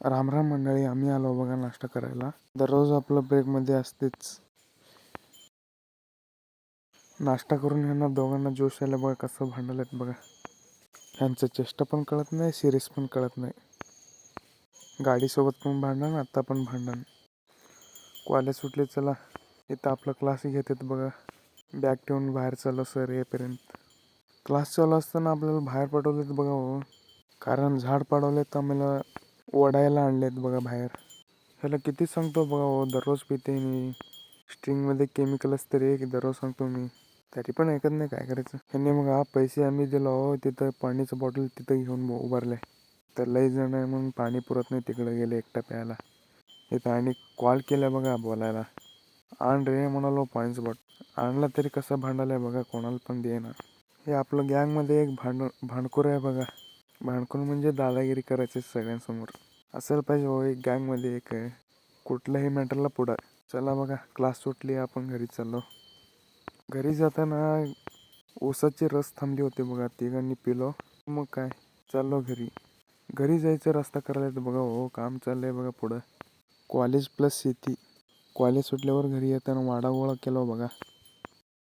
राम राम मंडळी, आम्ही आलो बघा नाश्ता करायला. दररोज आपलं ब्रेकमध्ये असतेच. नाश्ता करून ह्यांना दोघांना जोश आला बघा, कसं भांडलेत बघा. ह्यांचं चेष्टा पण कळत नाही, सिरियस पण कळत नाही. गाडीसोबत पण भांडण, आत्ता पण भांडण. कॉलेज सुटले, चला इथं आपला क्लास घेतात बघा. बॅग ठेवून बाहेर चाललो सर येईपर्यंत. क्लास चालू असताना आपल्याला बाहेर पाठवलेत बघा हो. कारण झाड पाडवलेत, आम्हाला ओढायला आणलेत बघा बाहेर. ह्याला किती सांगतो बघा हो, दररोज पिते मी. स्ट्रिंगमध्ये केमिकल असतं रे, की दररोज सांगतो मी, तरी पण ऐकत नाही. काय करायचं. ह्यांनी मग पैसे आम्ही दिलो हो, तिथं पाणीचं बॉटल तिथं घेऊन उभारले. तर लई जण आहे म्हणून पाणी पुरत नाही, तिकडे गेले एकटा प्यायला. इथं आणि कॉल केला बघा बोलायला, आण रे म्हणालो पाणीचं बॉटल. आणला तरी कसं भांडायला बघा, कोणाला पण दे ना. हे आपलं गँगमध्ये एक भांडखोर आहे बघा. भांडखोर म्हणजे दादागिरी करायचे सगळ्यांसमोर. असेल पाहिजे हो एक गँगमध्ये एक आहे, कुठल्याही मॅटरला पुढं. चला बघा, क्लास सुटली, आपण घरी चाललो. घरी जाताना ऊसाची रस थांबली होती बघा, तिघांनी पिलो. मग काय, चाललो घरी. घरी जायचं रस्ता करायला बघा हो, काम चाललंय बघा पुढं. कॉलेज प्लस शेती. कॉलेज सुटल्यावर घरी येताना वाडा गोळा केला बघा.